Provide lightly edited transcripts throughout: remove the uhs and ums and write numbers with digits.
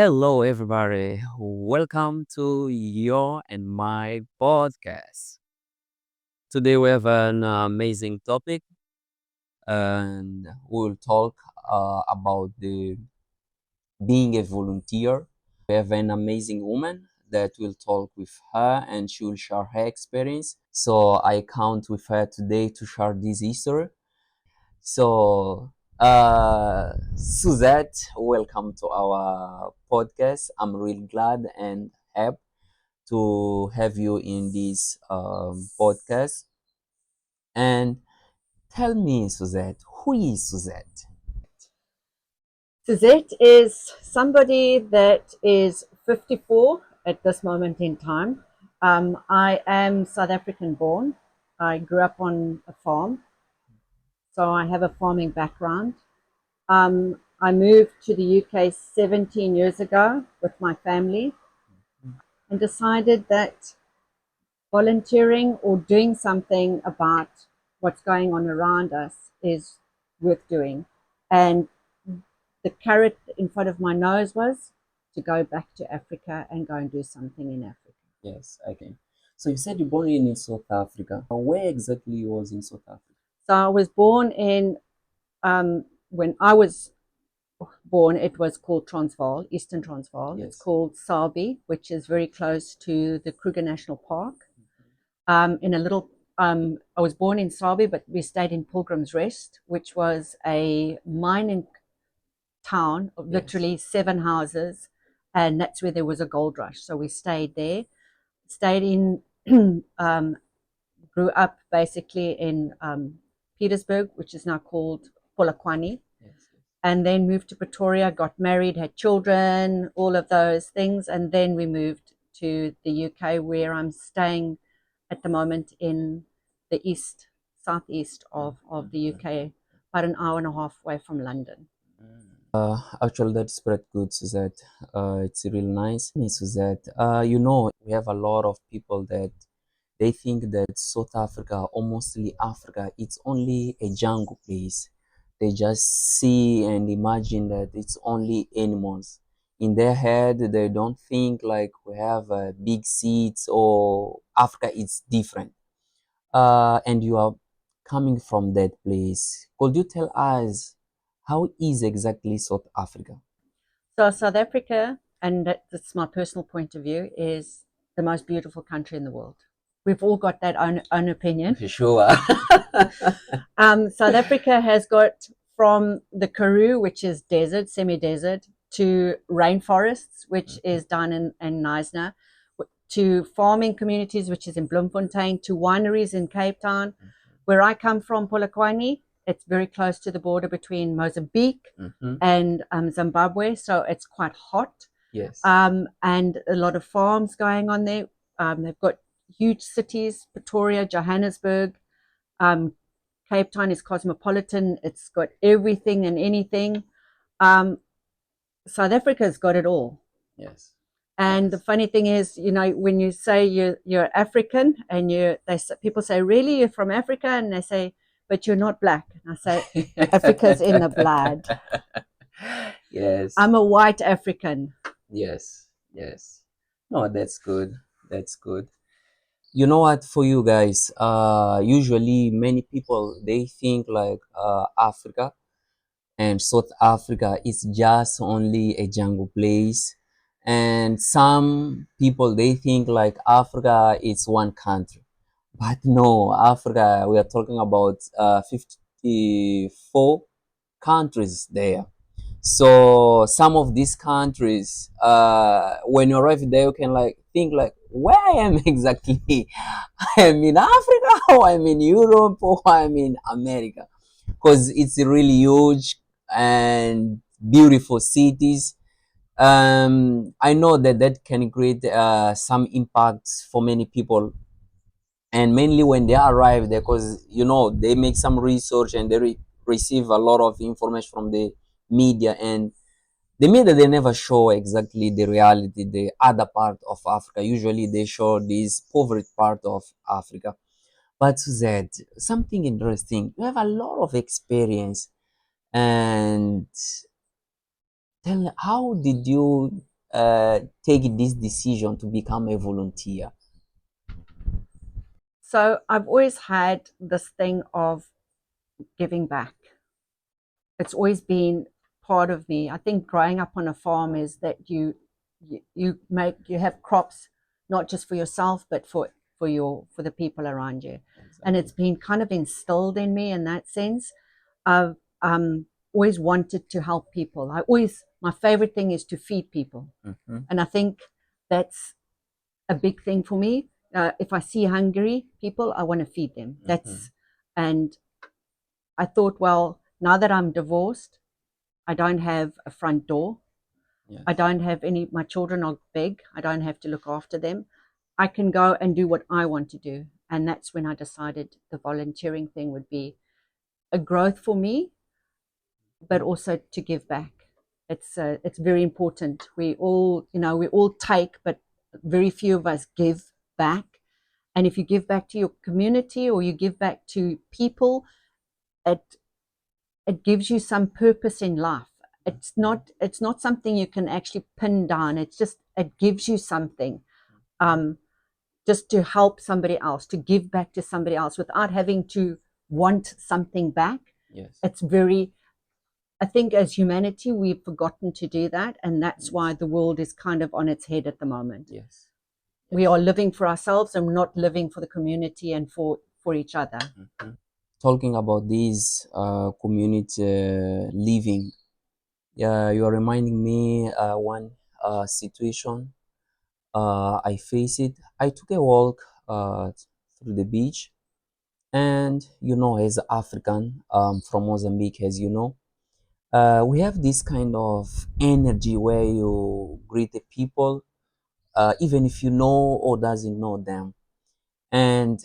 Hello, everybody. Welcome to your and my podcast. Today we have an amazing topic, and we'll talk about the being a volunteer. We have an amazing woman that will talk with her, and she will share her experience. So I count with her today to share this history. So, Suzette, welcome to our podcast. I'm really glad and happy to have you in this podcast. And tell me, Suzette, who is Suzette? Suzette is somebody that is 54 at this moment in time. I am South African born. I grew up on a farm, so I have a farming background. I moved to the UK 17 years ago with my family and decided that volunteering or doing something about what's going on around us is worth doing. And the carrot in front of my nose was to go back to Africa and go and do something in Africa. Yes, okay. So you said you're born in South Africa. Where exactly you was in South Africa? So I was born when I was born, it was called Transvaal, Eastern Transvaal. Yes. It's called Sabi, which is very close to the Kruger National Park. In a little, I was born in Sabi, but we stayed in Pilgrim's Rest, which was a mining town of literally 7 houses, and that's where there was a gold rush. So we stayed there, stayed in, grew up basically in Petersburg, which is now called Polokwane, Yes. and then moved to Pretoria, got married, had children, all of those things, and then we moved to the UK, where I'm staying at the moment in the southeast of the UK, about an hour and a half away from London. Actually, that's pretty good, Suzette. It's really nice. Me, Suzette. We have a lot of people that they think that South Africa, or mostly Africa, it's only a jungle place. They just see and imagine that it's only animals. In their head, they don't think like we have big seats or Africa is different. And you are coming from that place. Could you tell us how is exactly South Africa? So South Africa, and that's my personal point of view, is the most beautiful country in the world. We've all got that own opinion. For sure. South Africa has got from the Karoo, which is desert, semi-desert, to rainforests, which is down in Knysna, to farming communities, which is in Bloemfontein, to wineries in Cape Town. Where I come from, Polokwane, it's very close to the border between Mozambique and Zimbabwe, so it's quite hot. Yes. And a lot of farms going on there. They've got huge cities, Pretoria, Johannesburg. Cape Town is cosmopolitan. It's got everything and anything. South Africa's got it all. Yes. And the funny thing is, when you say you're African, and people say, "Really, you're from Africa?" And they say, "But you're not black." And I say, "Africa's in the blood." Yes. I'm a white African. Yes. Yes. No, that's good. That's good. You know what, for you guys, usually many people they think like Africa and South Africa is just only a jungle place. And some people they think like Africa is one country. But no, Africa, we are talking about 54 countries there. So some of these countries, when you arrive there, you can like think like where I am exactly. I am in Africa, or I'm in Europe, or I'm in America, because it's really huge and beautiful cities. I know that that can create some impacts for many people, and mainly when they arrive there, because they make some research and they receive a lot of information from the media, and the media they never show exactly the reality, the other part of Africa. Usually they show this poverty part of Africa. But Suzette, something interesting, you have a lot of experience, and tell me, how did you take this decision to become a volunteer? So I've always had this thing of giving back. It's always been part of me. I think growing up on a farm is that you have crops not just for yourself but for the people around you, and Exactly. it's been kind of instilled in me in that sense. I've always wanted to help people. My favorite thing is to feed people, Mm-hmm. and I think that's a big thing for me. If I see hungry people, I want to feed them. Mm-hmm. And I thought, well, now that I'm divorced, I don't have a front door. I Yes. don't have any, my children are big. I don't have to look after them. I can go and do what I want to do. And that's when I decided the volunteering thing would be a growth for me, but also to give back. It's very important. We all take, but very few of us give back. And if you give back to your community or you give back to people, it it gives you some purpose in life. It's not something you can actually pin down. It gives you something, um, just to help somebody else, to give back to somebody else without having to want something back. Yes. It's very I think as humanity we've forgotten to do that, and that's why Yes. the world is kind of on its head at the moment. Yes. We are Yes. living for ourselves and not living for the community and for each other. Mhm. Talking about this community living, yeah, you are reminding me one situation I faced it. I took a walk through the beach, and as African from Mozambique, as you know, we have this kind of energy where you greet the people, even if you know or doesn't know them. And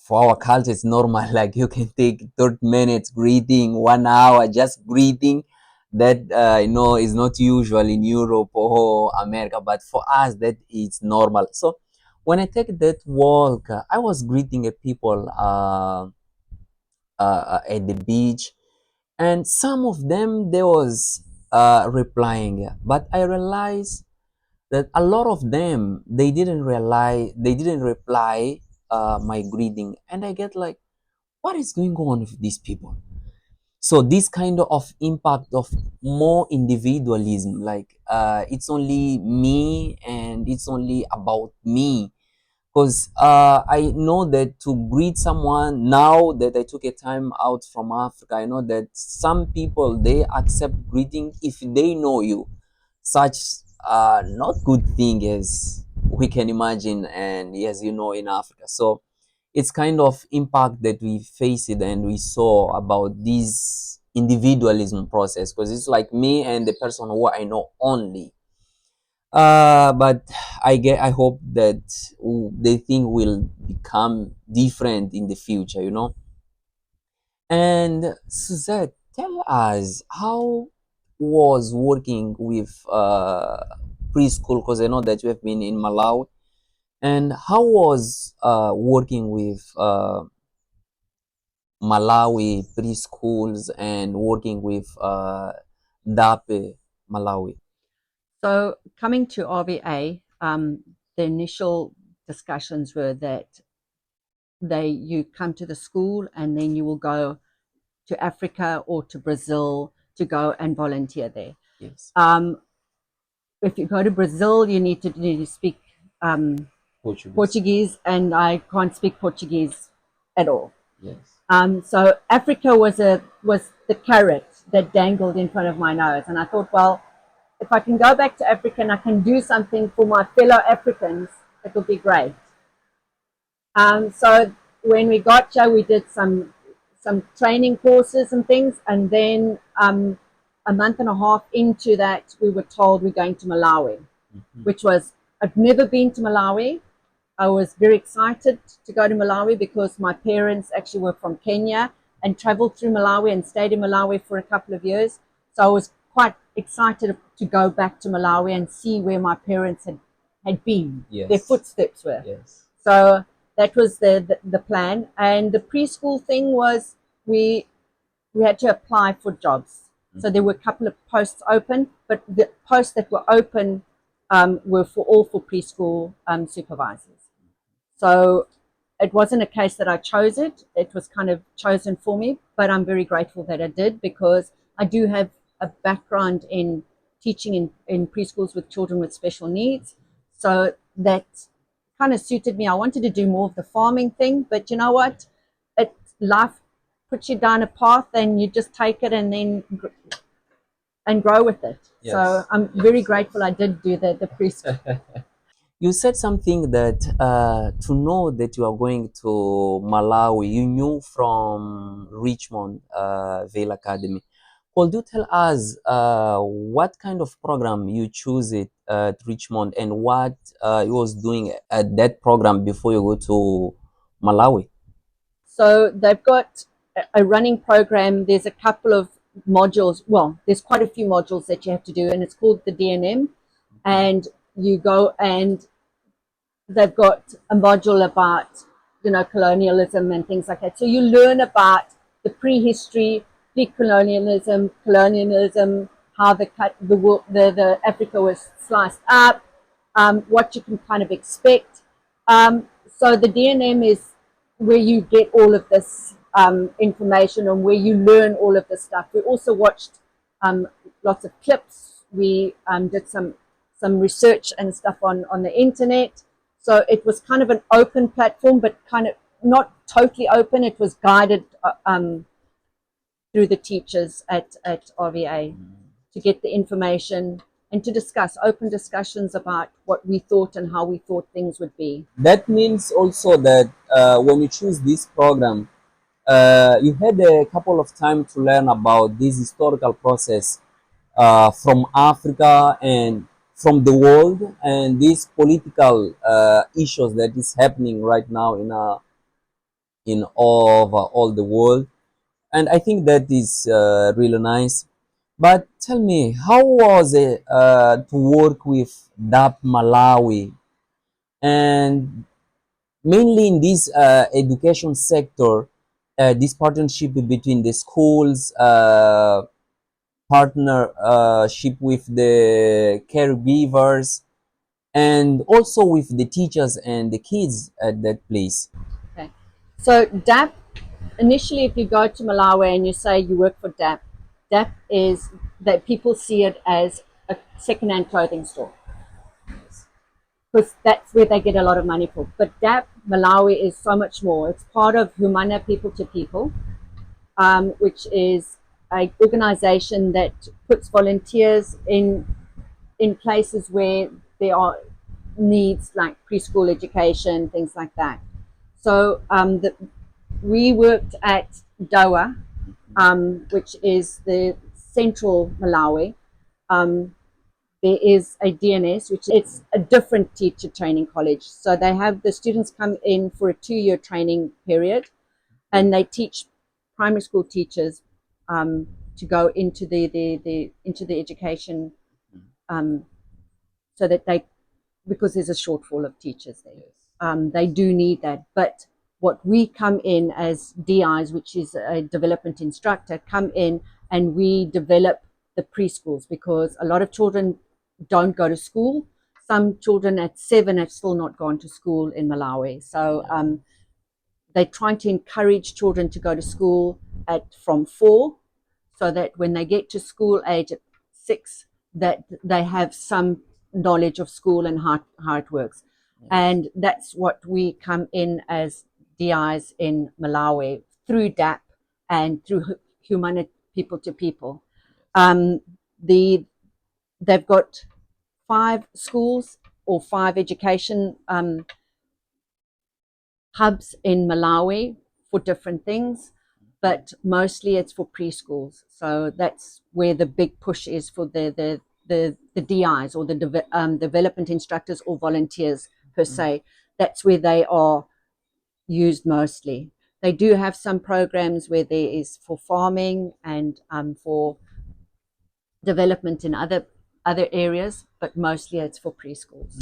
for our culture, it's normal. Like you can take 30 minutes greeting, 1 hour just greeting. That is not usual in Europe or America, but for us that is normal. So when I take that walk, I was greeting a people at the beach, and some of them they was replying, but I realized that a lot of them they didn't reply my greeting, and I get like, what is going on with these people? So this kind of impact of more individualism, like it's only me and it's only about me. Because I know that to greet someone, now that I took a time out from Africa, I know that some people they accept greeting if they know you. Such not good thing as we can imagine, and as you know, in Africa. So it's kind of impact that we faced and we saw about this individualism process, because it's like me and the person who I know only. But I hope that the thing will become different in the future, And Suzette, tell us how was working with preschool, because I know that you have been in Malawi, and how was working with Malawi preschools and working with DAPE Malawi? So coming to RVA, the initial discussions were that you come to the school and then you will go to Africa or to Brazil to go and volunteer there. Yes. Um, if you go to Brazil, you need to speak um, Portuguese. Portuguese, and I can't speak Portuguese at all. Yes. So Africa was the carrot that dangled in front of my nose, and I thought, well, if I can go back to Africa and I can do something for my fellow Africans, it will be great. So when we got here, we did some training courses and things, and then a month and a half into that, we were told we're going to Malawi, Mhm. which was I've never been to Malawi. I was very excited to go to Malawi because my parents actually were from Kenya and traveled through Malawi and stayed in Malawi for a couple of years. So I was quite excited to go back to Malawi and see where my parents had been, their Yes. footsteps were. Yes. So that was the plan. And the preschool thing was we we had to apply for jobs. So there were a couple of posts open, but the posts that were open were for all for preschool supervisors. So it wasn't a case that I chose it. It was kind of chosen for me, but I'm very grateful that I did because I do have a background in teaching in preschools with children with special needs. So that kind of suited me. I wanted to do more of the farming thing, but you know what? Life puts you down a path and you just take it and then and grow with it. So Yes, I'm very yes. grateful I did do the preschool. You said something that to know that you are going to Malawi, you knew from Richmond Vale Academy. Could you tell us what kind of program you choose it at Richmond and what you was doing at that program before you go to Malawi? So they've got a running program. There's a couple of modules. Well, there's quite a few modules that you have to do, and it's called the DNM. And you go and they've got a module about colonialism and things like that. So you learn about the prehistory, pre-colonialism, colonialism, how the Africa was sliced up, what you can kind of expect. So the DNM is where you get all of this information and where you learn all of this stuff. We also watched um, lots of clips. We did some research and stuff on the internet. So it was kind of an open platform, but kind of not totally open. It was guided through the teachers at RVA to get the information and to discuss open discussions about what we thought and how we thought things would be. That means also that when you choose this program, you had a couple of time to learn about this historical process from Africa and from the world and these political issues that is happening right now in over all the world. And I think that is really nice. But tell me, how was it to work with DAP Malawi and mainly in this education sector, this partnership between the schools, partnership with the caregivers, and also with the teachers and the kids at that place. Okay. So DAP, initially, if you go to Malawi and you say you work for DAP, DAP is that people see it as a second-hand clothing store because that's where they get a lot of money for. But DAP Malawi is so much more. It's part of Humana People to People, which is an organization that puts volunteers in places where there are needs like preschool education, things like that. So we worked at Doha, which is the central Malawi. Um, there is a DNS, which it's a different teacher training college. So they have the students come in for a 2-year training period, and they teach primary school teachers to go into the education, um, so that they, because there's a shortfall of teachers there. Yes. They do need that. But what we come in as DIs, which is a development instructor, come in and we develop the preschools because a lot of children don't go to school. Some children at 7 have still not gone to school in Malawi. So they're trying to encourage children to go to school from 4, so that when they get to school age at 6, that they have some knowledge of school and how it works. Yes. And that's what we come in as DIs in Malawi through DAP and through Humana People to People. Um, the They've got 5 schools or 5 education hubs in Malawi for different things, but mostly it's for preschools. So that's where the big push is for the DIs or the development instructors or volunteers per se. That's where they are used mostly. They do have some programs where there is for farming and for development in other areas, but mostly it's for preschools.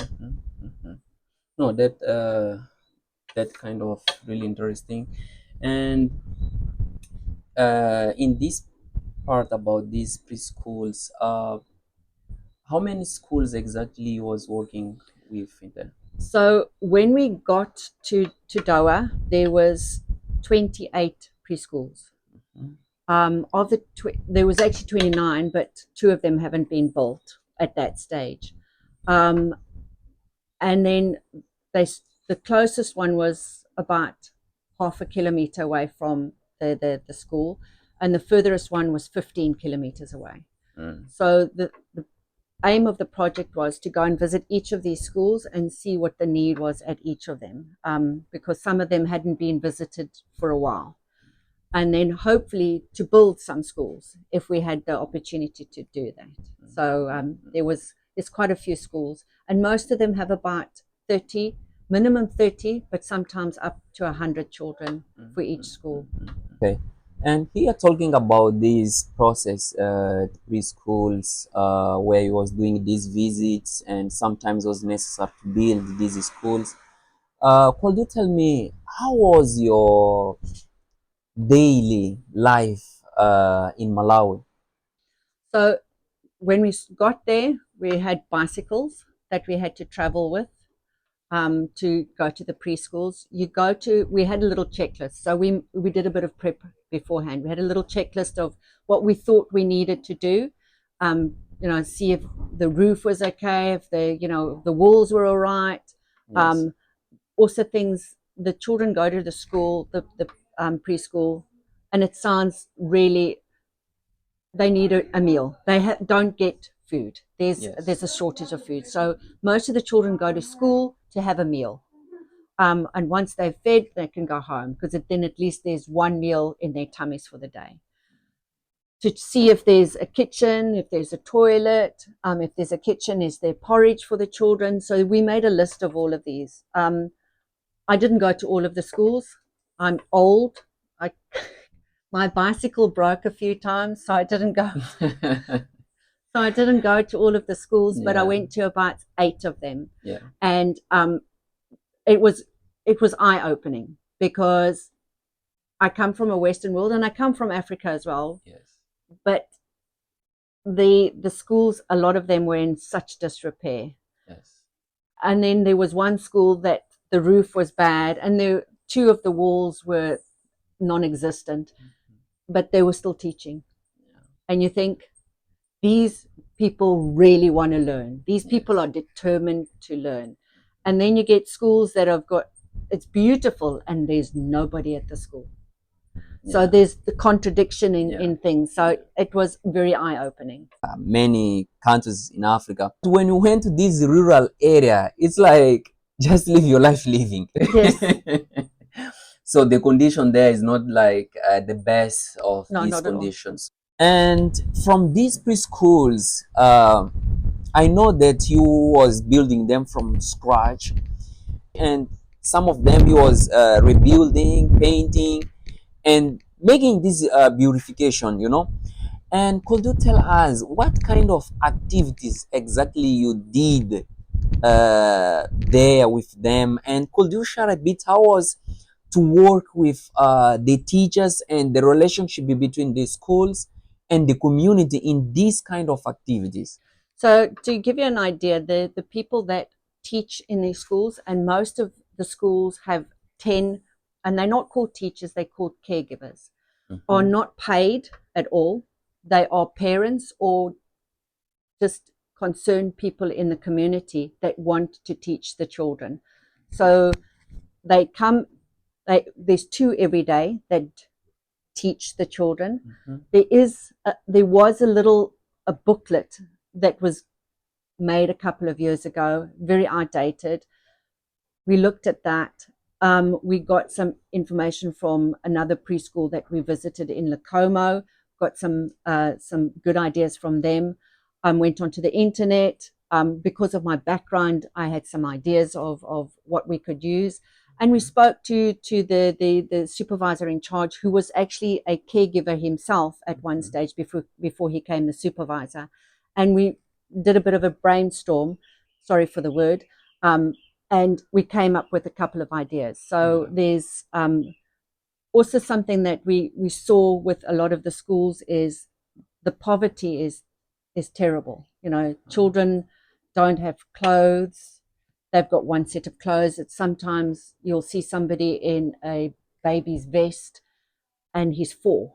No, that kind of really interesting. And in this part about these preschools, How many schools exactly you was working with in there? So when we got to Doha, there was 28 preschools. Mhm. Of the there was actually 29, but two of them haven't been built at that stage. Um, and then they the closest one was about half a kilometer away from the school, and the furthest one was 15 kilometers away. Mm. So the aim of the project was to go and visit each of these schools and see what the need was at each of them, because some of them hadn't been visited for a while. And then hopefully to build some schools if we had the opportunity to do that. So there's quite a few schools, and most of them have about 30, minimum 30, but sometimes up to 100 children for each school. Okay. And here talking about this process, preschools, where he was doing these visits and sometimes was necessary to build these schools. Could you tell me how was your daily life in Malawi? So when we got there, we had bicycles that we had to travel with to go to the preschools. We had a little checklist. So we did a bit of prep beforehand. We had a little checklist of what we thought we needed to do. See if the roof was okay, if the walls were all right. Yes. Also things, the children go to the school, the preschool, and it sounds really, they need a meal. They don't get food. Yes. There's a shortage of food. So most of the children go to school to have a meal. And once they've fed, they can go home, because then at least there's one meal in their tummies for the day. To see if there's a kitchen, if there's a toilet, if there's a kitchen, is there porridge for the children? So we made a list of all of these. I didn't go to all of the schools. I'm old. I, my bicycle broke a few times, so I didn't go. So I didn't go to all of the schools, but I Yeah. went to about 8 of them. Yeah. And it was eye opening, because I come from a Western world and I come from Africa as well. Yes. But the schools, a lot of them were in such disrepair. Yes. And then there was one school that the roof was bad, and two of the walls were non-existent, but they were still teaching. Yeah. And you think, these people really want to learn. These people Yes. are determined to learn. And then you get schools that have got, it's beautiful, and there's nobody at the school. So Yeah. there's the contradiction Yeah. in things. So it was very eye-opening. Many countries in Africa. When you went to this rural area, it's like just live your life living. Yes. So the condition there is not like the best of No, these not at all. conditions. And from these preschools, I know that you was building them from scratch, and some of them you was rebuilding, painting, and making this beautification, And could you tell us what kind of activities exactly you did there with them? And could you share a bit how was to work with the teachers and the relationship between the schools and the community in these kind of activities? So to give you an idea, the people that teach in these schools, and most of the schools have 10, and they're not called teachers, they're called caregivers, are not paid at all. They are parents or just concerned people in the community that want to teach the children. So they come, there's 2 every day that teach the children. There was a booklet that was made a couple of years ago, very outdated. We looked at that. We got some information from another preschool that we visited in Lacomo, got some good ideas from them. Went onto the internet. Because of my background, I had some ideas of what we could use. And we spoke to the supervisor in charge, who was actually a caregiver himself at one stage before he came the supervisor. And we did a bit of a brainstorm, sorry for the word, and we came up with a couple of ideas. So there's also something that we saw with a lot of the schools is the poverty is is terrible. Children don't have clothes. They've got one set of clothes. It's sometimes you'll see somebody in a baby's vest and he's 4.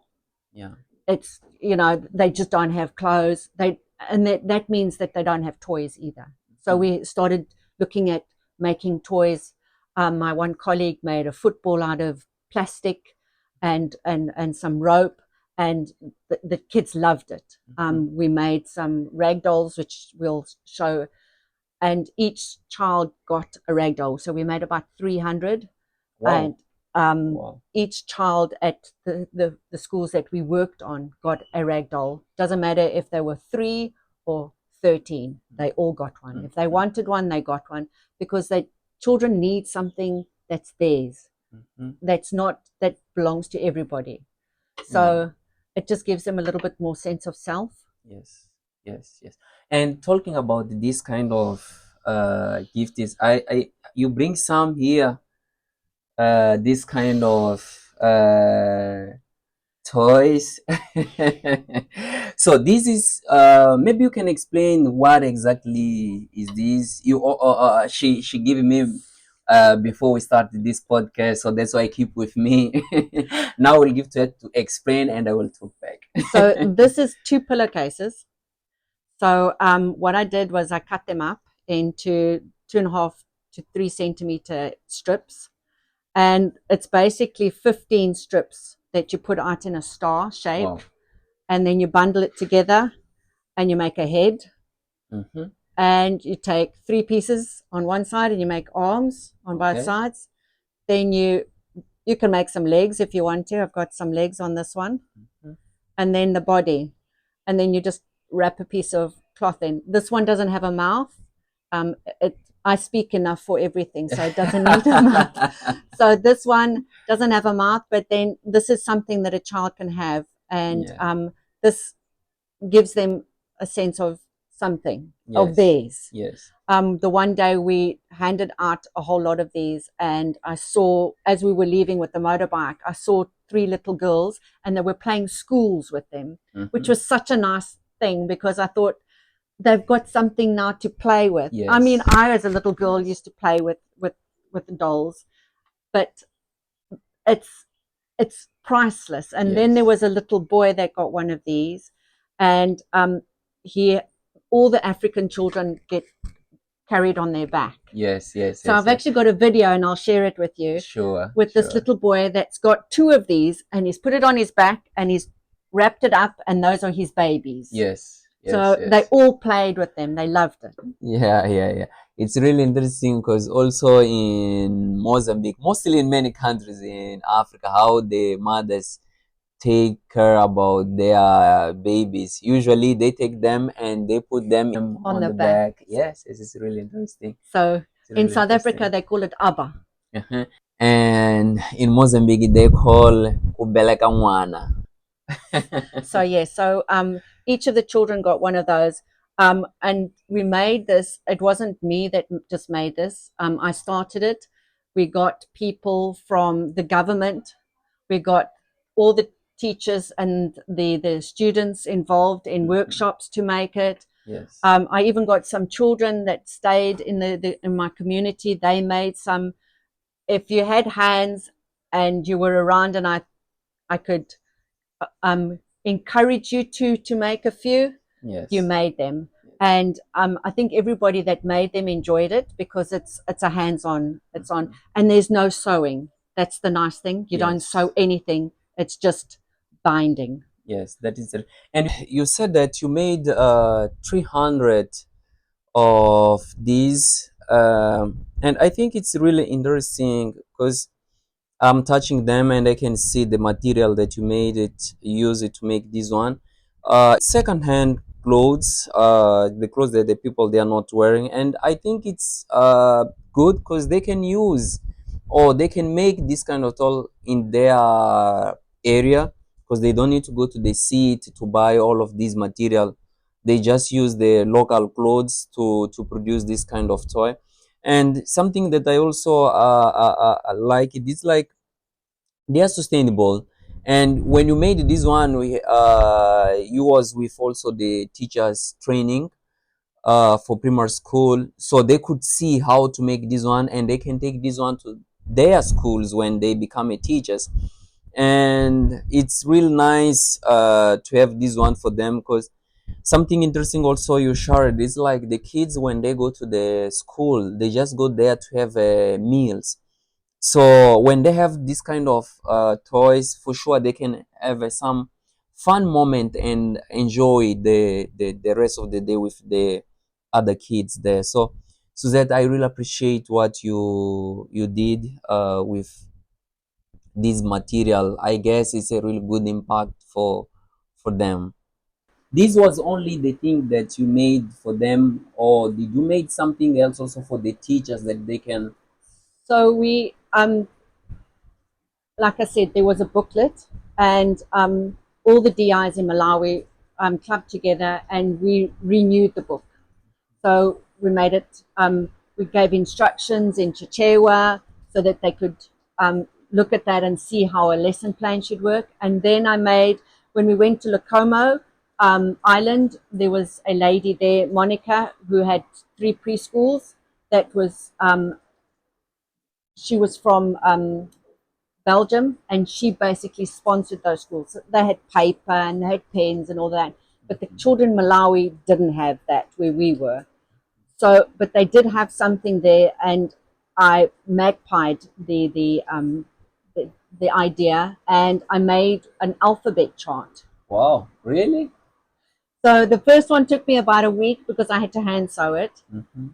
Yeah. It's, they just don't have clothes. That means that they don't have toys either. So we started looking at making toys. My one colleague made a football out of plastic and some rope, and the kids loved it. We made some rag dolls, which we'll show, and each child got a rag doll. So we made about 300. Wow. And Wow. each child at the schools that we worked on got a rag doll. Doesn't matter if they were 3 or 13, they all got one. If they wanted one, they got one, because children need something that's theirs. That belongs to everybody. So it just gives them a little bit more sense of self. Yes, yes, yes. And talking about this kind of gift is, you bring some here, this kind of toys. So this is, maybe you can explain what exactly is this. She gave me before we started this podcast, so that's why I keep with me. Now we'll give to her to explain, and I will talk back. So this is 2 pillowcases. So what I did was I cut them up into 2.5 to 3 centimeter strips, and it's basically 15 strips that you put out in a star shape. Wow. And then you bundle it together and you make a head. And you take 3 pieces on one side and you make arms on both sides. Then you can make some legs if you want to. I've got some legs on this one. And then the body. And then you just wrap a piece of cloth in. This one doesn't have a mouth. I speak enough for everything, so it doesn't need a mouth. So this one doesn't have a mouth, but then this is something that a child can have. And this gives them a sense of something, of theirs. Yes. The one day we handed out a whole lot of these, and I saw, as we were leaving with the motorbike, I saw 3 little girls, and they were playing schools with them, which was such a nice thing, because I thought they've got something now to play with. Yes. I mean, I as a little girl used to play with the dolls, but it's priceless. And then there was a little boy that got one of these, and all the African children get carried on their back. Yes. So I've actually got a video, and I'll share it with you. Sure. With this little boy that's got 2 of these, and he's put it on his back, and he's wrapped it up, and those are his babies. Yes. So they all played with them. They loved it. Yeah. It's really interesting, because also in Mozambique, mostly in many countries in Africa, how the mothers take care about their babies. Usually they take them and they put them on the back. Yes, it's really interesting. So in South Africa, they call it Abba. And in Mozambique, they call kubeleka mwana. So each of the children got one of those. And we made this. It wasn't me that just made this. I started it. We got people from the government. We got all the teachers and the students involved in workshops to make it. Yes. I even got some children that stayed in in my community. They made some. If you had hands and you were around, and I could encourage you to make a few. Yes. You made them. And I think everybody that made them enjoyed it, because it's a hands-on. It's on, and there's no sewing. That's the nice thing. You don't sew anything. It's just binding. Yes, that is it. And you said that you made 300 of these, and I think it's really interesting, because I'm touching them and I can see the material that you made it, use it to make this one. Second-hand clothes, the clothes that the people, they are not wearing, and I think it's good, because they can use, or they can make this kind of tool in their area, because they don't need to go to the city to buy all of these material. They just use the local clothes to produce this kind of toy. And something that I also like, it is like they are sustainable, And when you made this one, you was with also the teachers training for primary school, so they could see how to make this one, and they can take this one to their schools when they become a teachers. And it's real nice to have this one for them, because something interesting also you shared is like the kids when they go to the school, they just go there to have meals. So when they have this kind of toys, for sure they can have some fun moment and enjoy the rest of the day with the other kids there. So Suzette, I really appreciate what you did with this material. I guess it's a really good impact for them. This was only the thing that you made for them, or did you make something else also for the teachers that they can? So we, like I said, there was a booklet, and all the DIs in Malawi clubbed together, and we renewed the book. So we made it. We gave instructions in Chichewa so that they could look at that and see how a lesson plan should work. And then I made, when we went to Lokomo Island, there was a lady there, Monica, who had 3 preschools. That was she was from Belgium, and she basically sponsored those schools. So they had paper and they had pens and all that, but the children in Malawi didn't have that where we were. So, but they did have something there, and I magpied the idea, and I made an alphabet chart. Wow, really? So the first one took me about a week because I had to hand sew it.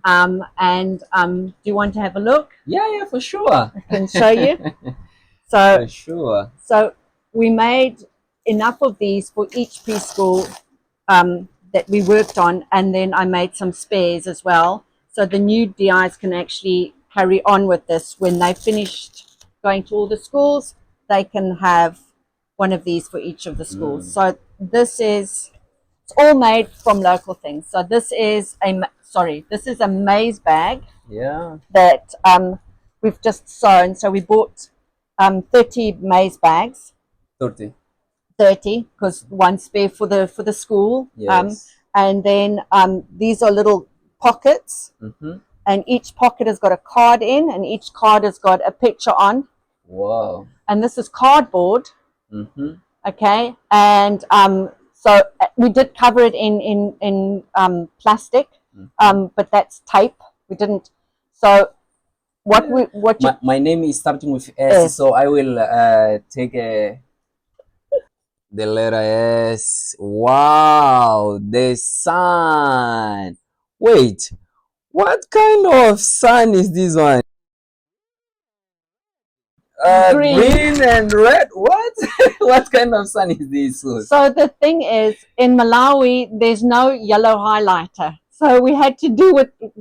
And do you want to have a look? Yeah, for sure. I can show you. So, For sure. so we made enough of these for each preschool that we worked on, and then I made some spares as well. So the new DIs can actually carry on with this when they finished going to all the schools. They can have one of these for each of the schools. So this is, it's all made from local things. So this is this is a maize bag. Yeah. That we've just sewn. So we bought 30 maize bags. 30. 30, because one spare for the school. Yes. And then these are little pockets, and each pocket has got a card in, and each card has got a picture on. Wow. And this is cardboard. Okay, and so we did cover it in plastic, but that's tape. We didn't. So my name is starting with S, so I will take the letter S. Wow, the sun. Wait, what kind of sun is this one? Green and red. What? What kind of sun is this? So the thing is, in Malawi, there's no yellow highlighter. So we had to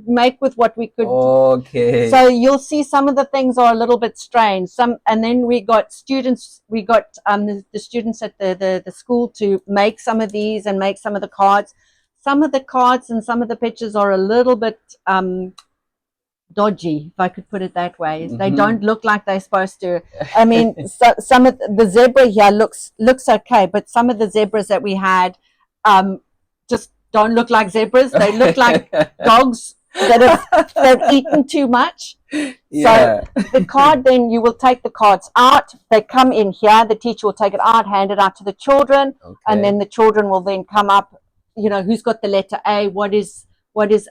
make with what we could. Okay. So you'll see some of the things are a little bit strange. And then we got students. We got the students at the school to make some of these and make some of the cards. Some of the cards and some of the pictures are a little bit dodgy, if I could put it that way. They don't look like they're supposed to. I mean, some of the zebra here looks okay, but some of the zebras that we had just don't look like zebras. They look like dogs that have eaten too much. Yeah. So the card, then you will take the cards out. They come in here. The teacher will take it out, hand it out to the children, and then the children will then come up. You know, who's got the letter A? What is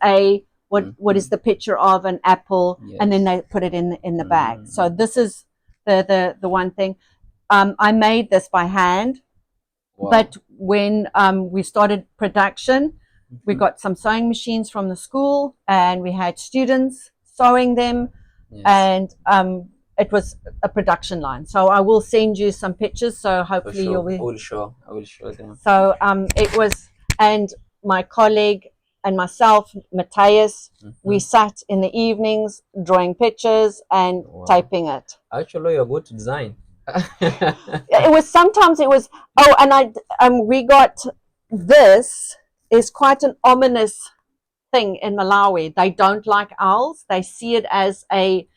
A? What is the picture of an apple? Yes. And then they put it in the bag. So this is the one thing. I made this by hand. Wow. But when we started production, we got some sewing machines from the school, and we had students sewing them. Yes. And it was a production line. So I will send you some pictures. So hopefully you'll be. I will show them. So it was, and my colleague and myself, Matthias, we sat in the evenings drawing pictures and typing it. Actually, you're good to design. It was sometimes it was. Oh, and we got this is quite an ominous thing in Malawi. They don't like owls. They see it as an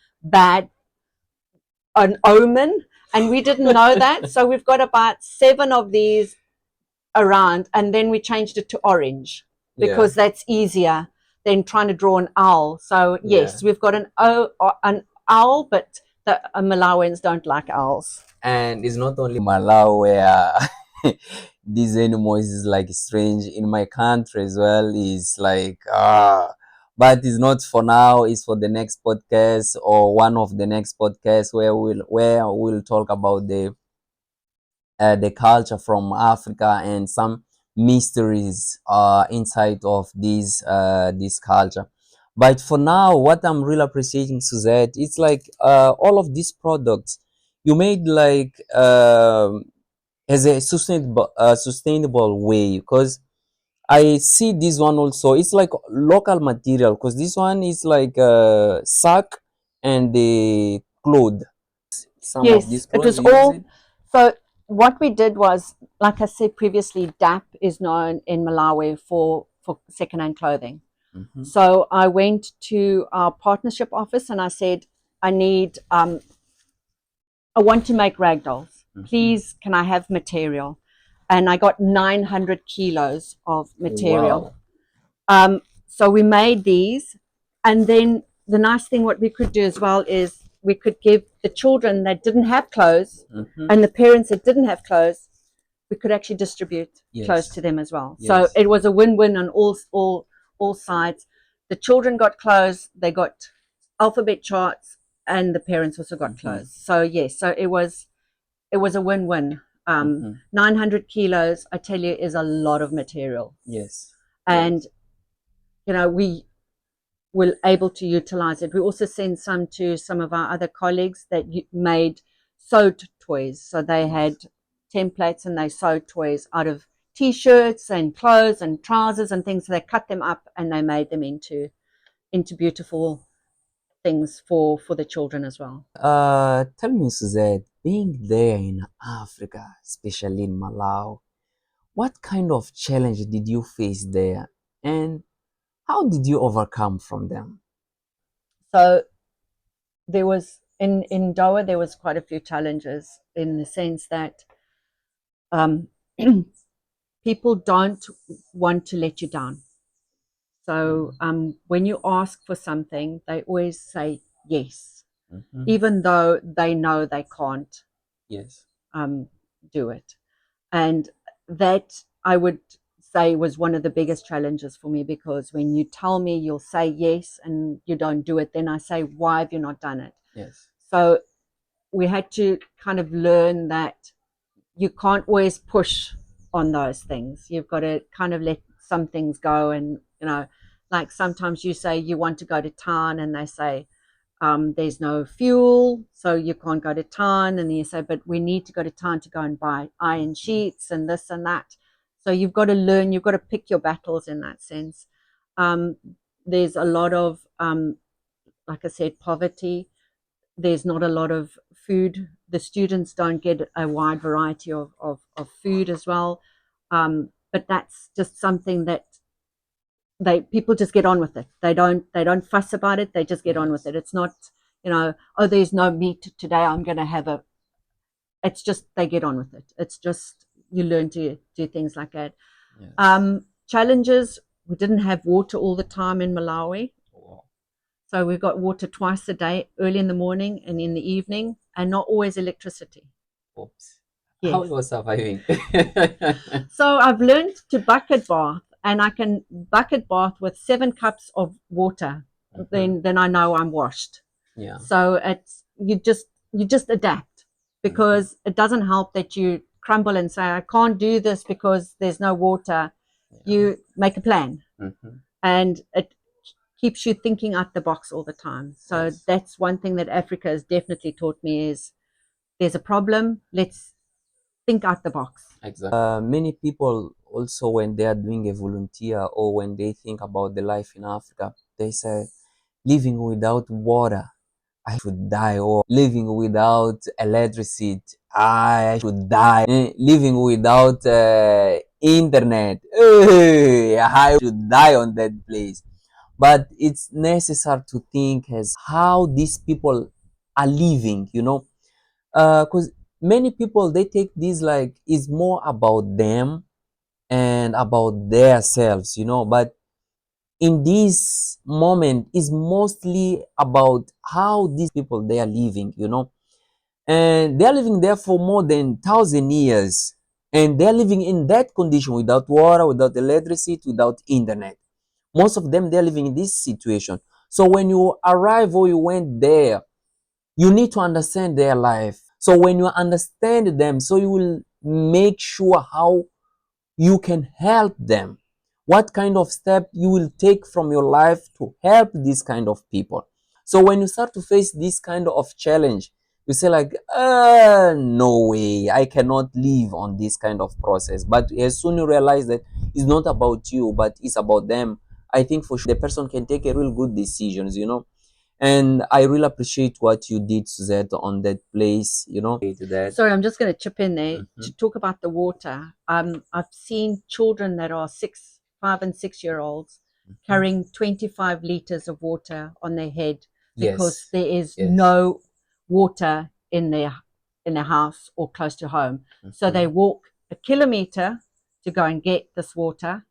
omen. and we didn't know that. So we've got about 7 of these around, and then we changed it to orange because that's easier than trying to draw an owl. So yes, we've got an owl, but the Malawians don't like owls. And it's not only Malawi where these animals is like strange. In my country as well, is like but it's not for now. It's for the next podcast or one of the next podcasts where we'll talk about the culture from Africa and some mysteries inside of this culture. But for now, what I'm really appreciating, Suzette, it's like all of these products you made like as a sustainable way, because I see this one also. It's like local material because this one is like sack and the cloth. Some of Yes, these it clothes was you use it. all. So what we did was, like I said previously, DAP is known in Malawi for secondhand clothing. Mm-hmm. So I went to our partnership office and I said, I need, I want to make rag dolls. Mm-hmm. Please, can I have material? And I got 900 kilos of material. Wow. So we made these, and then the nice thing what we could do as well is we could give the children that didn't have clothes Mm-hmm. and the parents that didn't have clothes, we could actually distribute clothes Yes. to them as well. Yes. So it was a win-win on all sides. The children got clothes, they got alphabet charts, and the parents also got clothes. So yes, so it was a win-win. 900 kilos, I tell you, is a lot of material. Yes. And we were able to utilize it. We also sent some to some of our other colleagues that made sewed toys. So they had templates and they sewed toys out of t-shirts and clothes and trousers and things. So they cut them up and they made them into beautiful things for the children as well. Tell me, Suzette, being there in Africa, especially in Malawi, what kind of challenge did you face there, and how did you overcome from them? So there was in Doha, there was quite a few challenges in the sense that um, people don't want to let you down. So when you ask for something, they always say yes, even though they know they can't Yes. do it. And that, I would say, was one of the biggest challenges for me, because when you tell me you'll say yes and you don't do it, then I say, why have you not done it? Yes. So we had to kind of learn that you can't always push on those things. You've got to kind of let some things go. And, like sometimes you say you want to go to town and they say, there's no fuel, so you can't go to town. And then you say, but we need to go to town to go and buy iron sheets and this and that. So you've got to learn, you've got to pick your battles in that sense. There's a lot of, like I said, poverty. There's not a lot of food. The students don't get a wide variety of food as well. But that's just something that people just get on with it. They don't fuss about it. They just get on with it. It's not, oh, there's no meat today, I'm going to have a. It's just they get on with it. It's just you learn to do things like that. Yes. Challenges: we didn't have water all the time in Malawi. So we've got water twice a day, early in the morning and in the evening, and not always electricity. Oops. Yes. How was surviving? So I've learned to bucket bath, and I can bucket bath with 7 cups of water. Then I know I'm washed. Yeah. So it's you just adapt, because it doesn't help that you crumble and say I can't do this because there's no water. Yeah. You make a plan, and it keeps you thinking out the box all the time. So yes, that's one thing that Africa has definitely taught me is there's a problem, let's think out the box. Exactly. Many people also, when they are doing a volunteer or when they think about the life in Africa, they say living without water, I should die, or living without electricity, I should die. Living without internet, I should die on that place. But it's necessary to think as how these people are living, because many people they take this like is more about them and about their selves, you know, but in this moment is mostly about how these people they are living, you know, and they are living there for more than 1,000 years, and they are living in that condition without water, without electricity, without internet. Most of them they're living in this situation. So when you arrive or you went there, you need to understand their life. So when you understand them, so you will make sure how you can help them, what kind of step you will take from your life to help these kind of people. So when you start to face this kind of challenge, you say like, no way, I cannot live on this kind of process. But as soon you realize that it's not about you, but it's about them, I think for sure the person can take a real good decisions, you know. And I really appreciate what you did, Suzette, on that place, you know. To that. Sorry, I'm just going to chip in there Mhm. to talk about the water. I've seen children that are 5 and 6 year olds carrying 25 liters of water on their head because Yes, there is yes. no water in their house or close to home. So they walk a kilometer to go and get this water.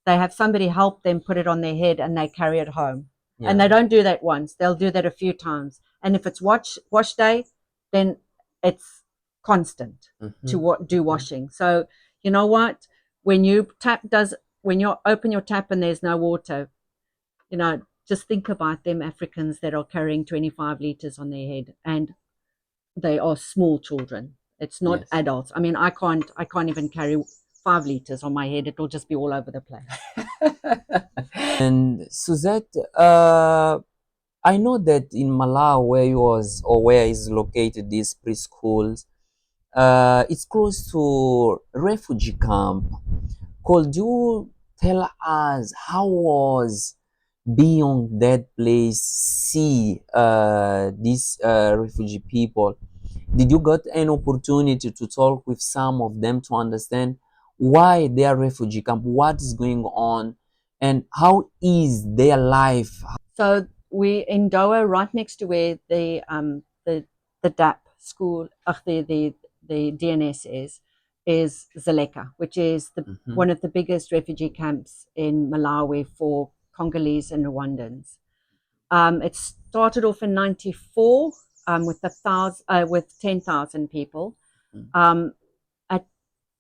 They have somebody help them put it on their head and they carry it home. And Yeah. they don't do that once, they'll do that a few times. And if it's wash day, then it's constant to do washing. So you know what? When you when you open your tap and there's no water, you know, just think about them Africans that are carrying 25 liters on their head, and they are small children. It's not Yes. adults. I mean, I can't even carry 5 liters on my head. It'll just be all over the place. And Suzette, I know that in Malawi, where you was or where is located these preschools, it's close to refugee camp. Could you tell us how was being on that place, see these refugee people? Did you got an opportunity to talk with some of them to understand why they are refugee camp, what is going on, and how is their life? So we in Doha, right next to where the DAP school, the DNS is Zaleka, which is one of the biggest refugee camps in Malawi for Congolese and Rwandans. It started off in '94 with 10,000 people. Um, at,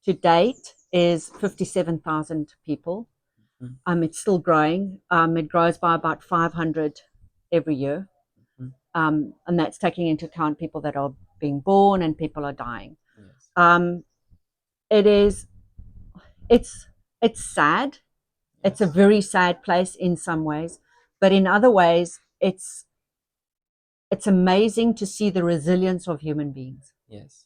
to date is 57,000 people. It's still growing. It grows by about 500 every year, and that's taking into account people that are being born and people are dying. Yes. It is, it's, it's sad. It's a very sad place in some ways, but in other ways, it's amazing to see the resilience of human beings, Yes.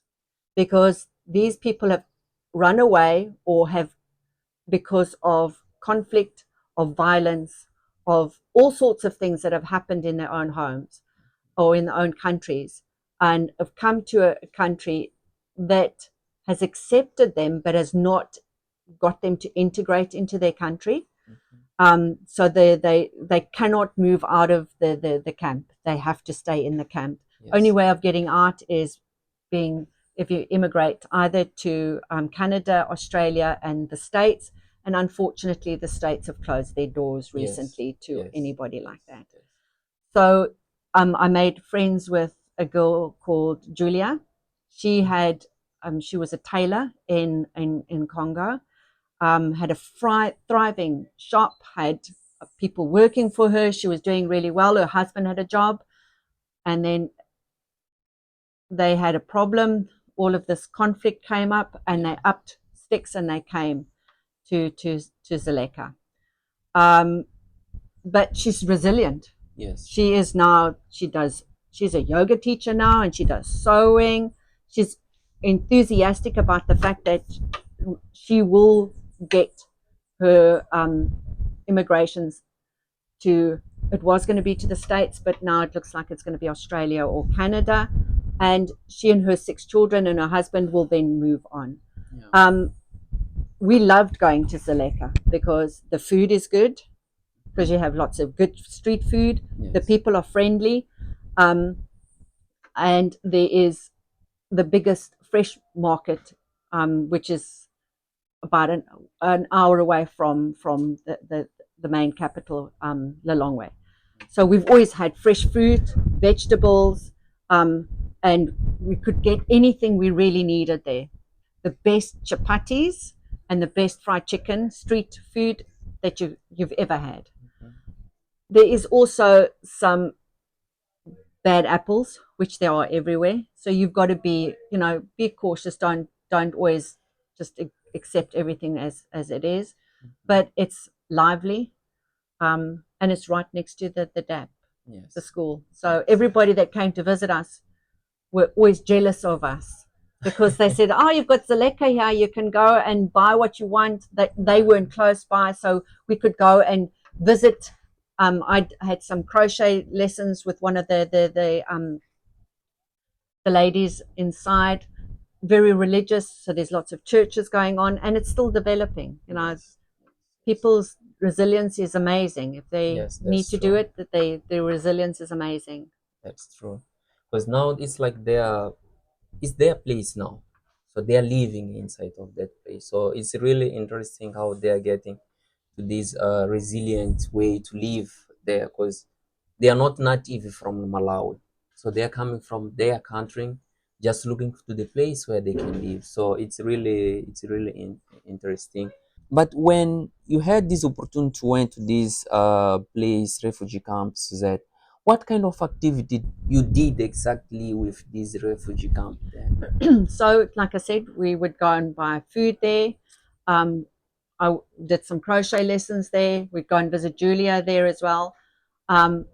because these people have run away or have, because of conflict, of violence, of all sorts of things that have happened in their own homes or in their own countries, and have come to a country that has accepted them but has not got them to integrate into their country. So they cannot move out of the camp. They have to stay in the camp. Yes. Only way of getting out is being, if you immigrate either to Canada, Australia, and the States. And unfortunately, the States have closed their doors recently to anybody like that. So I made friends with a girl called Julia. She was a tailor in Congo, had a thriving shop, had people working for her. She was doing really well. Her husband had a job, and then they had a problem. All of this conflict came up, and they upped sticks and they came to Zaleka. But she's resilient. Yes. She is now. She's a yoga teacher now, and she does sewing. She's enthusiastic about the fact that she will get her immigrations to, it was going to be to the States, but now it looks like it's going to be Australia or Canada. And she and her 6 children and her husband will then move on. Yeah. We loved going to Zaleka because the food is good, because you have lots of good street food. Yes. The people are friendly, and there is the biggest fresh market, which is about an hour away from the main capital, Lilongwe. So we've always had fresh fruit, vegetables, and we could get anything we really needed there. The best chapatis and the best fried chicken, street food that you've ever had. There is also some bad apples, which there are everywhere. So you've got to be, be cautious. Don't always just accept everything as it is. But it's lively, and it's right next to the DAP, Yes. the school. So everybody that came to visit us were always jealous of us because they said, "Oh, you've got Zaleka here. You can go and buy what you want." That they weren't close by, so we could go and visit. I had some crochet lessons with one of the ladies inside. Very religious, so there's lots of churches going on, and it's still developing. People's resilience is amazing. If they Yes, need that's to do true. it, their resilience is amazing. That's true. Because now it's like it's their place now. So they are living inside of that place. So it's really interesting how they are getting to this resilient way to live there, because they are not native from Malawi. So they are coming from their country, just looking to the place where they can live. So it's really interesting. But when you had this opportunity to went to this place, refugee camps, that what kind of activity you did exactly with this refugee camp then? So, like I said, we would go and buy food there. Um, I did some crochet lessons there. We'd go and visit Julia there as well. Um,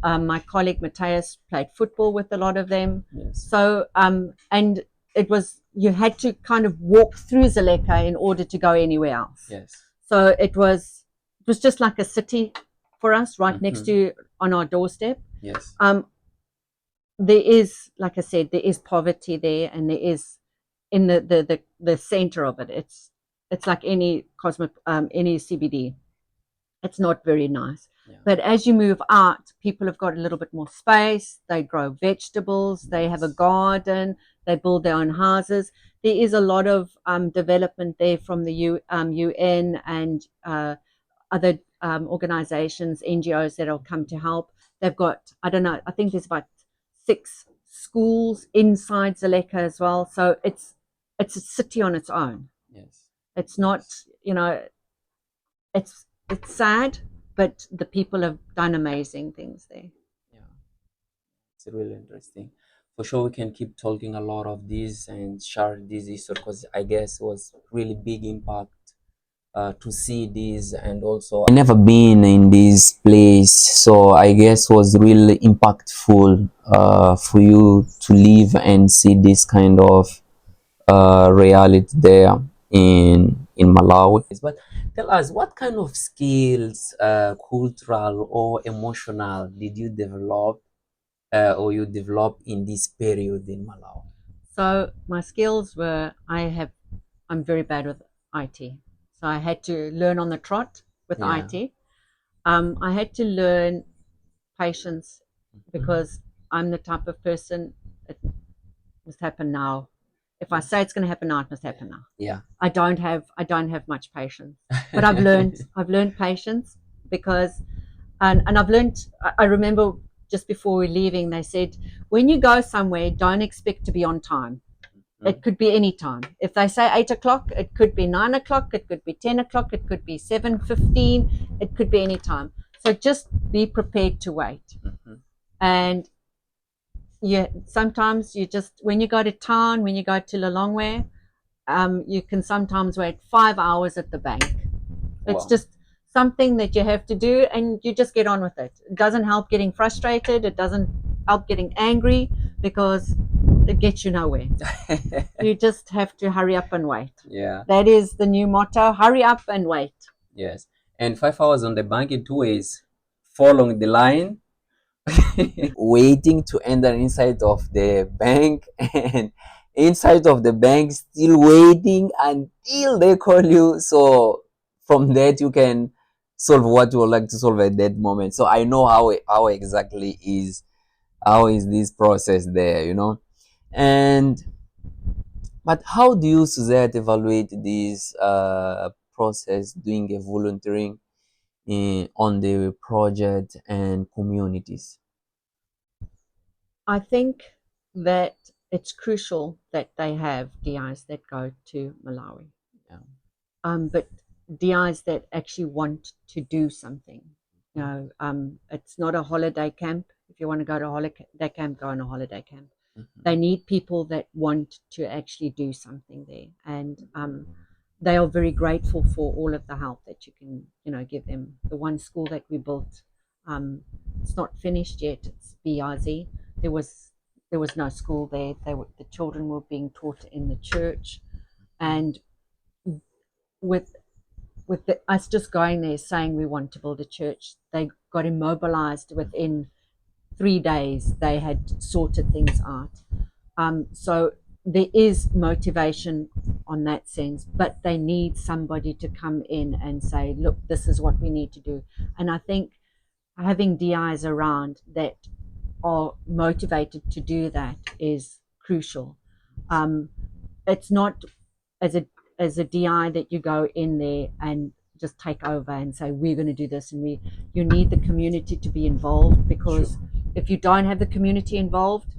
my colleague Matthias played football with a lot of them. Yes. So, and it was, you had to kind of walk through Zaleka in order to go anywhere else. Yes. So it was just like a city for us, right next to, on our doorstep. Yes. There is, like I said, there is poverty there, and there is in the center of it. It's like any any CBD. It's not very nice. Yeah. But as you move out, people have got a little bit more space. They grow vegetables. They have a garden. They build their own houses. There is a lot of development there from the UN and other organizations, NGOs that will come to help. They've got, I don't know, I think there's about 6 schools inside Zaleka as well. So it's a city on its own. Yes. It's not, it's sad, but the people have done amazing things there. Yeah. It's really interesting. For sure, we can keep talking a lot of this and share this issue, because I guess it was really big impact to see this. And also I never been in this place, so I guess was really impactful for you to live and see this kind of reality there in Malawi. But tell us, what kind of skills, cultural or emotional, did you develop or you develop in this period in Malawi? So my skills were, I'm very bad with IT. So I had to learn on the trot with Yeah. IT. I had to learn patience because I'm the type of person, it must happen now. If I say it's going to happen now, it must happen now. Yeah. I don't have much patience, but I've learned patience because, and I've learned. I remember just before we're leaving, they said, when you go somewhere, don't expect to be on time. It could be any time. If they say 8 o'clock, it could be 9 o'clock, it could be 10 o'clock, it could be 7:15, it could be any time. So just be prepared to wait. And yeah, sometimes you just, when you go to town, when you go to Lilongwe, you can sometimes wait 5 hours at the bank. It's Wow. just something that you have to do, and you just get on with it. It doesn't help getting frustrated. It doesn't help getting angry because it gets you nowhere. You just have to hurry up and wait. Yeah. That is the new motto: hurry up and wait. Yes. And 5 hours on the bank in 2 ways: following the line, waiting to enter inside of the bank, and inside of the bank still waiting until they call you. So from that you can solve what you would like to solve at that moment. So I know how exactly is how is this process there, and But how do you, Suzette, evaluate this process doing a volunteering on the project and communities? I think that it's crucial that they have DIs that go to Malawi, Yeah. but DIs that actually want to do something. It's not a holiday camp. If you want to go to a holiday camp, go on a holiday camp. They need people that want to actually do something there, and they are very grateful for all of the help that you can, give them. The one school that we built, it's not finished yet. It's BRZ. There was there was no school there. The children were being taught in the church, and with us just going there saying we want to build a church, they got immobilized within 3 days. They had sorted things out. So there is motivation on that sense, but they need somebody to come in and say, look, this is what we need to do. And I think having DIs around that are motivated to do that is crucial. Um, it's not as a DI that you go in there and just take over and say we're going to do this, and you need the community to be involved, because Sure. if you don't have the community involved,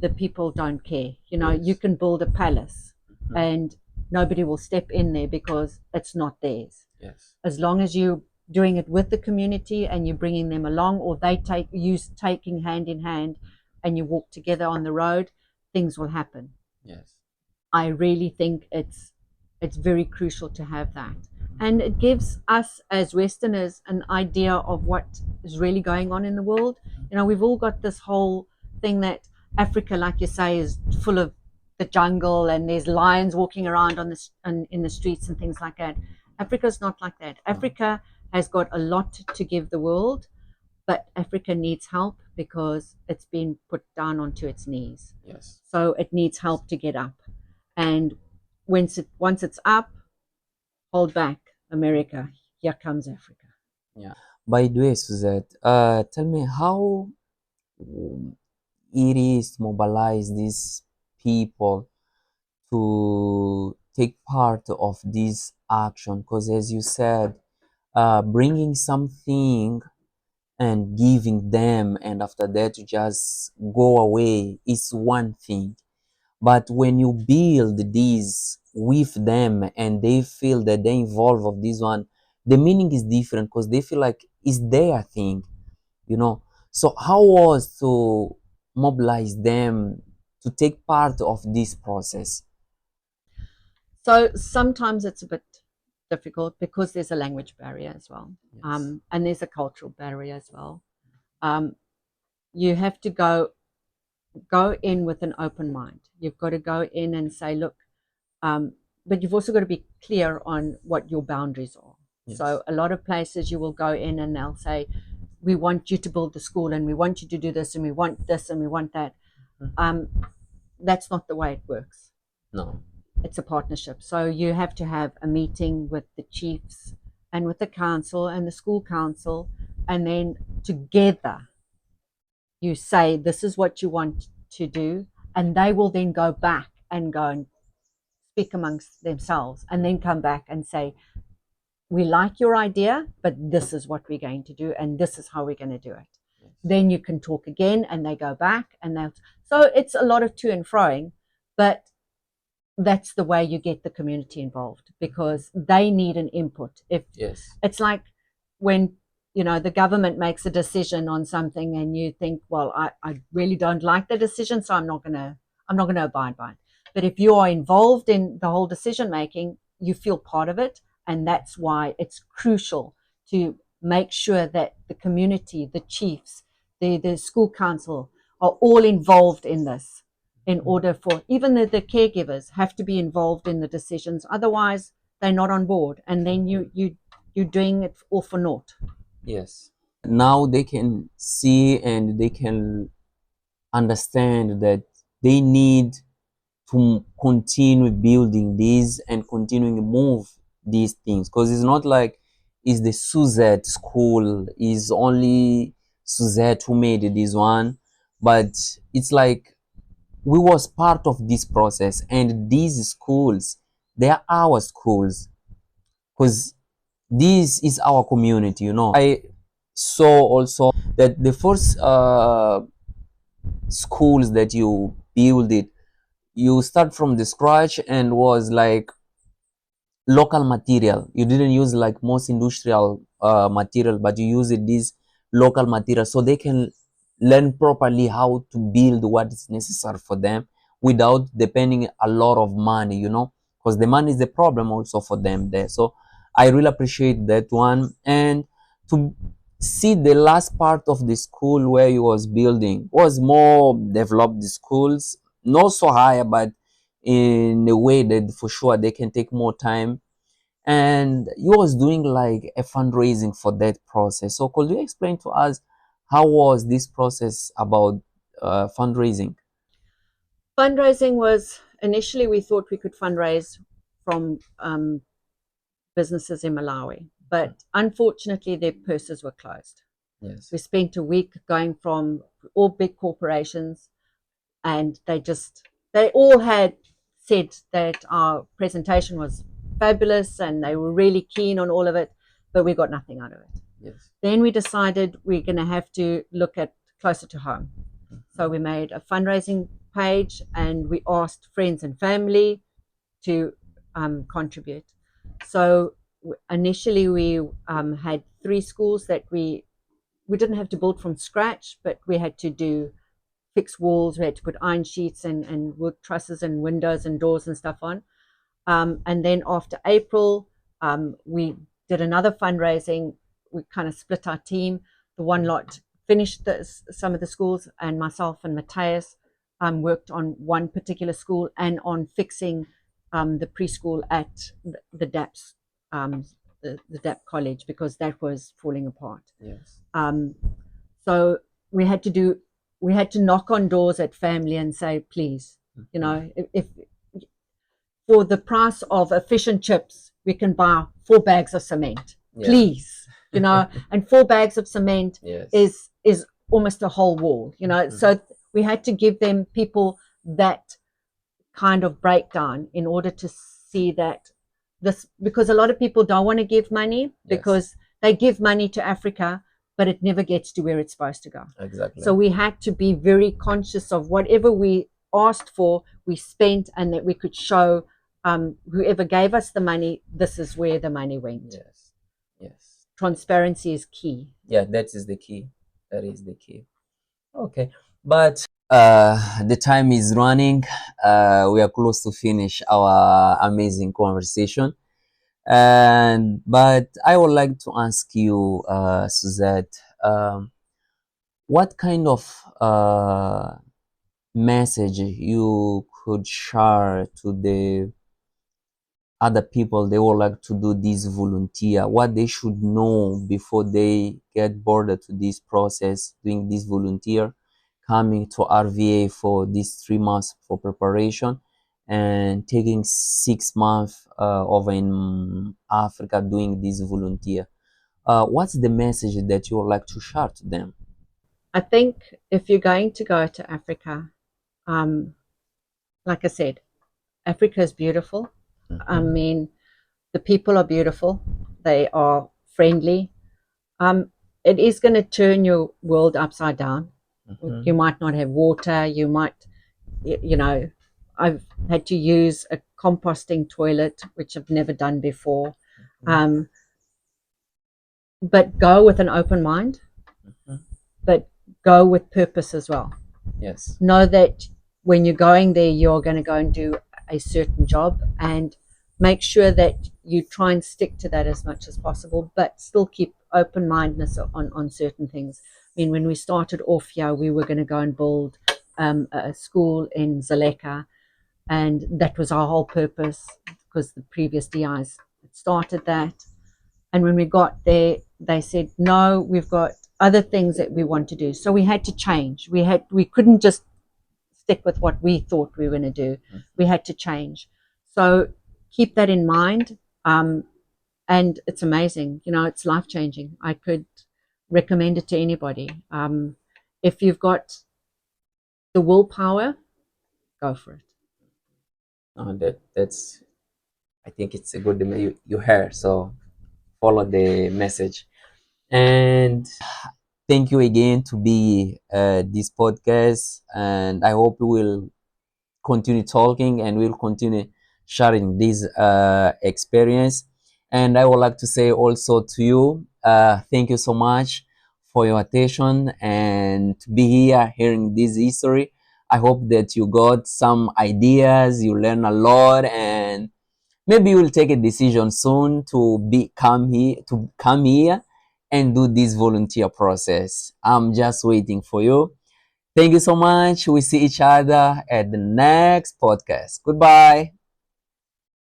the people don't care. Yes. You can build a palace and nobody will step in there because it's not theirs. Yes. As long as you're doing it with the community and you're bringing them along, or they take you taking hand in hand and you walk together on the road, things will happen. Yes. I really think it's very crucial to have that. And it gives us as Westerners an idea of what is really going on in the world. We've all got this whole thing that Africa, like you say, is full of the jungle and there's lions walking around in the streets and things like that. Africa's not like that. Africa has got a lot to give the world, but Africa needs help because it's been put down onto its knees. Yes. So it needs help to get up. And once it's up, hold back, America. Here comes Africa. Yeah. By the way, Suzette, tell me how it is to mobilize these people to take part of this action, because as you said, bringing something and giving them and after that you just go away is one thing, but when you build this with them and they feel that they involved of this one, the meaning is different because they feel like it's their thing, you know. So how was to mobilize them to take part of this process? So sometimes it's a bit difficult because there's a language barrier as well, Yes. and there's a cultural barrier as well. Um, you have to go in with an open mind. You've got to go in and say, look, but you've also got to be clear on what your boundaries are. Yes. So a lot of places you will go in and they'll say, we want you to build the school and we want you to do this and we want this and we want that. That's not the way it works. No. It's a partnership. So you have to have a meeting with the chiefs and with the council and the school council, and then together you say this is what you want to do, and they will then go back and go and speak amongst themselves and then come back and say, we like your idea, but this is what we're going to do and this is how we're going to do it. Yes. Then you can talk again and they go back and they'll, so it's a lot of to and froing, but that's the way you get the community involved because they need an input. If Yes. It's like when the government makes a decision on something and you think, well, I really don't like the decision, so I'm not gonna abide by it. But if you are involved in the whole decision making, you feel part of it, and that's why it's crucial to make sure that the community, the chiefs, the school council are all involved in this, in order for even the caregivers have to be involved in the decisions. Otherwise, they're not on board, and then you're doing it all for naught. Yes. Now they can see and they can understand that they need to continue building these and continuing to move these things, because it's not like it's the Suzette school, is only Suzette who made this one, but it's like we was part of this process, and these schools, they are our schools, because this is our community, you know. I saw also that the first schools that you build it, you start from the scratch and was like local material. You didn't use like most industrial material, but you use it this local material, so they can learn properly how to build what is necessary for them without depending a lot of money, you know, because the money is the problem also for them there. So I really appreciate that one. And to see the last part of the school where you was building was more developed schools, not so high, but in a way that for sure they can take more time. And you was doing like a fundraising for that process. So could you explain to us how was this process about fundraising? Fundraising was initially we thought we could fundraise from businesses in Malawi, but unfortunately their purses were closed. Yes. We spent a week going from all big corporations, and they all had said that our presentation was fabulous and they were really keen on all of it, but we got nothing out of it. Yes. Then we decided we're going to have to look at closer to home. So we made a fundraising page and we asked friends and family to contribute. So initially we had 3 schools that we didn't have to build from scratch, but we had to do fix walls. We had to put iron sheets and wood trusses and windows and doors and stuff on. And then after April, we did another fundraising. We kind of split our team. The one lot finished some of the schools, and myself and Matthias worked on one particular school and on fixing the preschool at the DAPS, the DAP college, because that was falling apart. Yes. So we had to knock on doors at family and say, please, you know, if for the price of a fish and chips, we can buy 4 bags of cement, please, you know, and 4 bags of cement is almost a whole wall, you know. So we had to give them people that kind of breakdown in order to see that this, because a lot of people don't want to give money because they give money to Africa, but it never gets to where it's supposed to go. Exactly. So we had to be very conscious of whatever we asked for, we spent, and that we could show whoever gave us the money, this is where the money went. Yes. Yes. Transparency is key. Yeah, that is the key. That is the key. Okay. But the time is running. We are close to finish our amazing conversation. But I would like to ask you, Suzette, what kind of message you could share to the other people they would like to do this volunteer, what they should know before they get boarded to this process, doing this volunteer, coming to RVA for these 3 months for preparation and taking 6 months over in Africa doing this volunteer. What's the message that you would like to share to them? I think if you're going to go to Africa, like I said, Africa is beautiful. I mean, the people are beautiful. They are friendly. It is going to turn your world upside down. You might not have water. You might, you know, I've had to use a composting toilet, which I've never done before. But go with an open mind, but go with purpose as well. Yes. Know that when you're going there, you're going to go and do a certain job, and make sure that you try and stick to that as much as possible, but still keep open-mindedness on certain things. I mean, when we started off here, we were going to go and build a school in Zaleka, and that was our whole purpose, because the previous DIs started that. And when we got there, they said, no, we've got other things that we want to do. So we had to change. We couldn't just stick with what we thought we were going to do. We had to change. So keep that in mind. And it's amazing. You know, it's life-changing. I could recommend it to anybody. If you've got the willpower go for it. That's I think it's a good you hear. So follow the message. And thank you again to be this podcast. And I hope we will continue talking and we'll continue sharing this experience. And I would like to say also to you, thank you so much for your attention and to be here hearing this history. I hope that you got some ideas, you learn a lot, and maybe you will take a decision soon to come here and do this volunteer process. I'm just waiting for you. Thank you so much. We see each other at the next podcast. Goodbye.